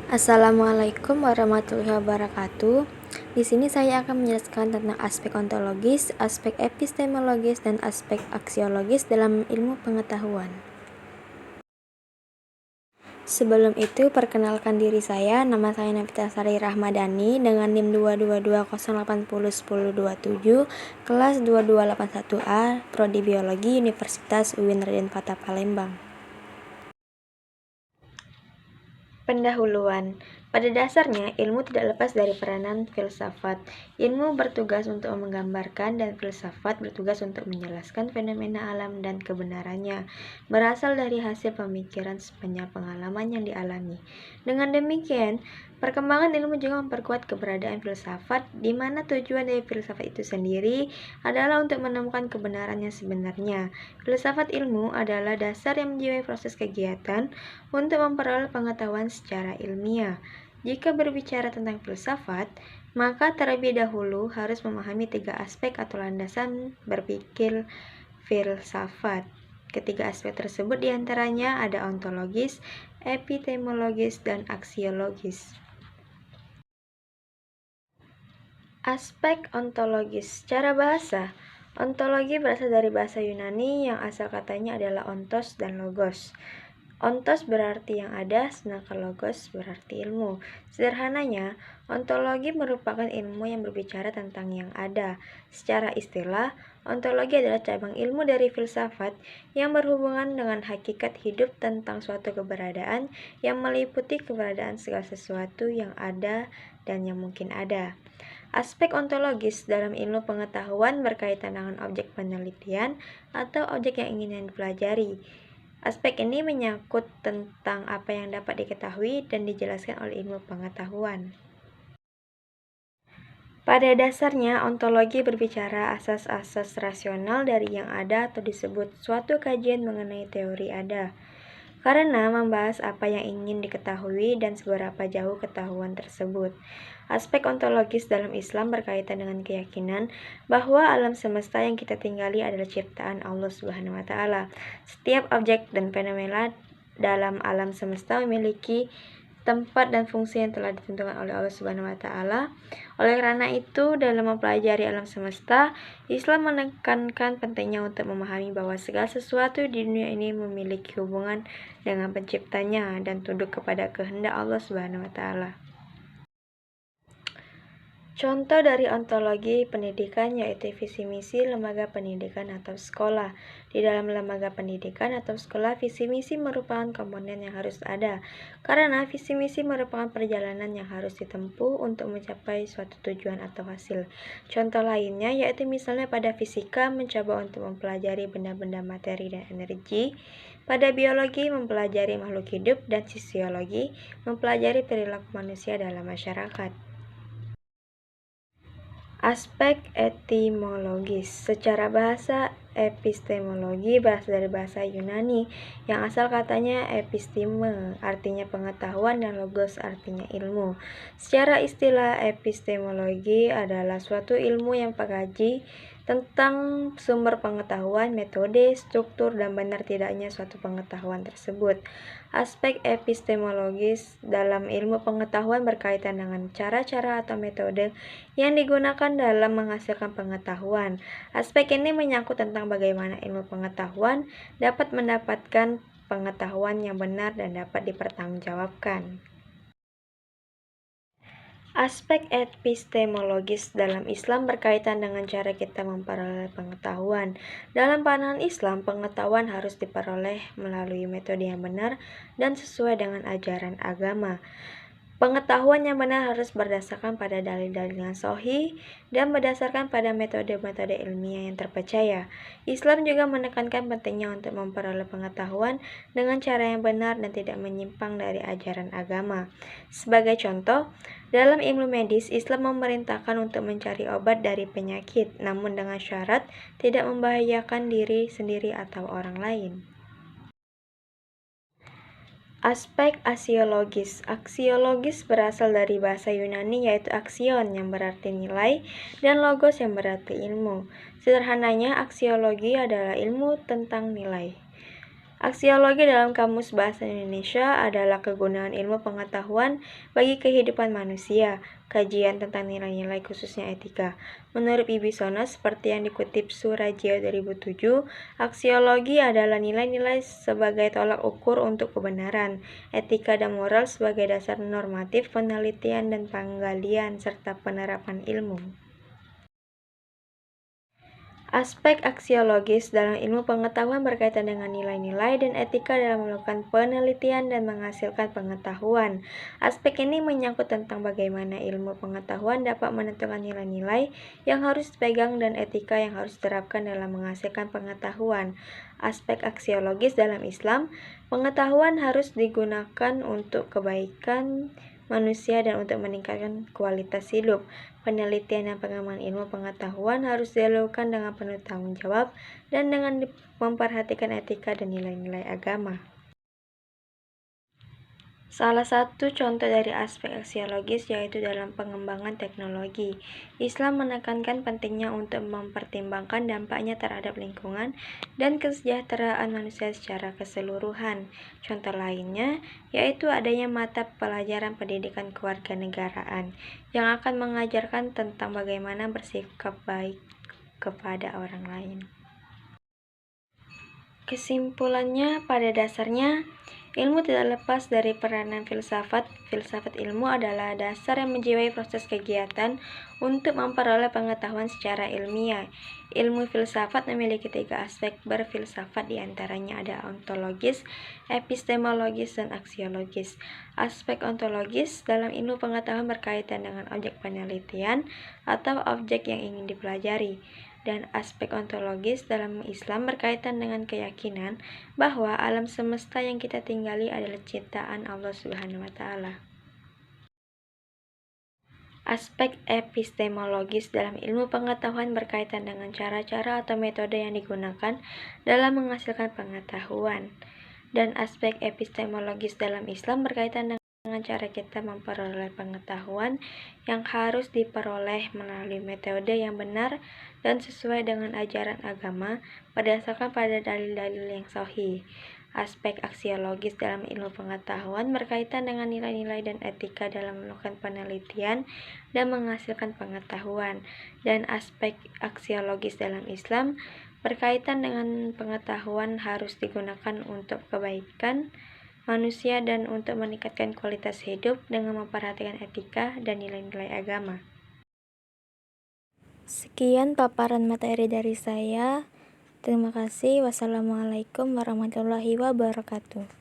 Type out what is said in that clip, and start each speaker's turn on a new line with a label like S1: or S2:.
S1: Assalamualaikum warahmatullahi wabarakatuh. Di sini saya akan menjelaskan tentang aspek ontologis, aspek epistemologis, dan aspek aksiologis dalam ilmu pengetahuan. Sebelum itu, perkenalkan diri saya. Nama saya Nafita Sari Rahmadani dengan NIM 22208010127, kelas 2281A, Prodi Biologi, Universitas UIN Raden Fatah Palembang. Pendahuluan. Pada dasarnya, ilmu tidak lepas dari peranan filsafat. Ilmu bertugas untuk menggambarkan dan filsafat bertugas untuk menjelaskan fenomena alam dan kebenarannya, berasal dari hasil pemikiran sepanjang pengalaman yang dialami. Dengan demikian, perkembangan ilmu juga memperkuat keberadaan filsafat, di mana tujuan dari filsafat itu sendiri adalah untuk menemukan kebenaran yang sebenarnya. Filsafat ilmu adalah dasar yang menjiwai proses kegiatan untuk memperoleh pengetahuan secara ilmiah. Jika berbicara tentang filsafat, maka terlebih dahulu harus memahami 3 aspek atau landasan berpikir filsafat. Ketiga aspek tersebut diantaranya ada ontologis, epistemologis, dan aksiologis. Aspek ontologis. Secara bahasa, ontologi berasal dari bahasa Yunani yang asal katanya adalah ontos dan logos. Ontos berarti yang ada, sedangkan logos berarti ilmu. Sederhananya, ontologi merupakan ilmu yang berbicara tentang yang ada. Secara istilah, ontologi adalah cabang ilmu dari filsafat yang berhubungan dengan hakikat hidup tentang suatu keberadaan yang meliputi keberadaan segala sesuatu yang ada dan yang mungkin ada. Aspek ontologis dalam ilmu pengetahuan berkaitan dengan objek penelitian atau objek yang ingin dipelajari. Aspek ini menyangkut tentang apa yang dapat diketahui dan dijelaskan oleh ilmu pengetahuan. Pada dasarnya, ontologi berbicara asas-asas rasional dari yang ada atau disebut suatu kajian mengenai teori ada. Karena membahas apa yang ingin diketahui dan seberapa jauh ketahuan tersebut. Aspek ontologis dalam Islam berkaitan dengan keyakinan bahwa alam semesta yang kita tinggali adalah ciptaan Allah Subhanahu wa taala. Setiap objek dan fenomena dalam alam semesta memiliki tempat dan fungsi yang telah ditentukan oleh Allah Subhanahu wa taala. Oleh karena itu, dalam mempelajari alam semesta, Islam menekankan pentingnya untuk memahami bahwa segala sesuatu di dunia ini memiliki hubungan dengan penciptanya dan tunduk kepada kehendak Allah Subhanahu wa taala. Contoh dari ontologi pendidikan yaitu visi misi lembaga pendidikan atau sekolah. Di dalam lembaga pendidikan atau sekolah, visi misi merupakan komponen yang harus ada, karena visi misi merupakan perjalanan yang harus ditempuh untuk mencapai suatu tujuan atau hasil. Contoh lainnya yaitu misalnya pada fisika mencoba untuk mempelajari benda-benda materi dan energi, pada biologi mempelajari makhluk hidup, dan sosiologi mempelajari perilaku manusia dalam masyarakat. Aspek etimologis. Secara bahasa, epistemologi berasal dari bahasa Yunani yang asal katanya episteme, artinya pengetahuan, dan logos artinya ilmu. Secara istilah, epistemologi adalah suatu ilmu yang mengkaji tentang sumber pengetahuan, metode, struktur, dan benar tidaknya suatu pengetahuan tersebut. Aspek epistemologis dalam ilmu pengetahuan berkaitan dengan cara-cara atau metode yang digunakan dalam menghasilkan pengetahuan. Aspek ini menyangkut tentang bagaimana ilmu pengetahuan dapat mendapatkan pengetahuan yang benar dan dapat dipertanggungjawabkan. Aspek epistemologis dalam Islam berkaitan dengan cara kita memperoleh pengetahuan. Dalam pandangan Islam, pengetahuan harus diperoleh melalui metode yang benar dan sesuai dengan ajaran agama. Pengetahuan yang benar harus berdasarkan pada dalil-dalil yang sahih dan berdasarkan pada metode-metode ilmiah yang terpercaya. Islam juga menekankan pentingnya untuk memperoleh pengetahuan dengan cara yang benar dan tidak menyimpang dari ajaran agama. Sebagai contoh, dalam ilmu medis, Islam memerintahkan untuk mencari obat dari penyakit, namun dengan syarat tidak membahayakan diri sendiri atau orang lain. Aspek aksiologis. Aksiologis berasal dari bahasa Yunani yaitu aksion yang berarti nilai dan logos yang berarti ilmu. Sederhananya, aksiologi adalah ilmu tentang nilai. Aksiologi dalam Kamus Bahasa Indonesia adalah kegunaan ilmu pengetahuan bagi kehidupan manusia, kajian tentang nilai-nilai khususnya etika. Menurut Wibisono, seperti yang dikutip Surajio 2007, aksiologi adalah nilai-nilai sebagai tolak ukur untuk kebenaran, etika dan moral sebagai dasar normatif penelitian dan penggalian serta penerapan ilmu. Aspek aksiologis dalam ilmu pengetahuan berkaitan dengan nilai-nilai dan etika dalam melakukan penelitian dan menghasilkan pengetahuan. Aspek ini menyangkut tentang bagaimana ilmu pengetahuan dapat menentukan nilai-nilai yang harus dipegang dan etika yang harus diterapkan dalam menghasilkan pengetahuan. Aspek aksiologis dalam Islam, pengetahuan harus digunakan untuk kebaikan manusia dan untuk meningkatkan kualitas hidup. Penelitian dan pengembangan ilmu pengetahuan harus dilakukan dengan penuh tanggung jawab dan dengan memperhatikan etika dan nilai-nilai agama. Salah satu contoh dari aspek aksiologis yaitu dalam pengembangan teknologi. Islam menekankan pentingnya untuk mempertimbangkan dampaknya terhadap lingkungan dan kesejahteraan manusia secara keseluruhan. Contoh lainnya yaitu adanya mata pelajaran pendidikan kewarganegaraan yang akan mengajarkan tentang bagaimana bersikap baik kepada orang lain. Kesimpulannya, pada dasarnya, ilmu tidak lepas dari peranan filsafat. Filsafat ilmu adalah dasar yang menjiwai proses kegiatan untuk memperoleh pengetahuan secara ilmiah. Ilmu filsafat memiliki 3 aspek berfilsafat, diantaranya ada ontologis, epistemologis, dan aksiologis. Aspek ontologis dalam ilmu pengetahuan berkaitan dengan objek penelitian atau objek yang ingin dipelajari. Dan aspek ontologis dalam Islam berkaitan dengan keyakinan bahwa alam semesta yang kita tinggali adalah ciptaan Allah Subhanahu wa taala. Aspek epistemologis dalam ilmu pengetahuan berkaitan dengan cara-cara atau metode yang digunakan dalam menghasilkan pengetahuan. Dan aspek epistemologis dalam Islam berkaitan dengan cara kita memperoleh pengetahuan yang harus diperoleh melalui metode yang benar dan sesuai dengan ajaran agama berdasarkan pada dalil-dalil yang sahih. Aspek aksiologis dalam ilmu pengetahuan berkaitan dengan nilai-nilai dan etika dalam melakukan penelitian dan menghasilkan pengetahuan. Dan aspek aksiologis dalam Islam berkaitan dengan pengetahuan harus digunakan untuk kebaikan manusia dan untuk meningkatkan kualitas hidup dengan memperhatikan etika dan nilai-nilai agama. Sekian paparan materi dari saya. Terima kasih. Wassalamualaikum warahmatullahi wabarakatuh.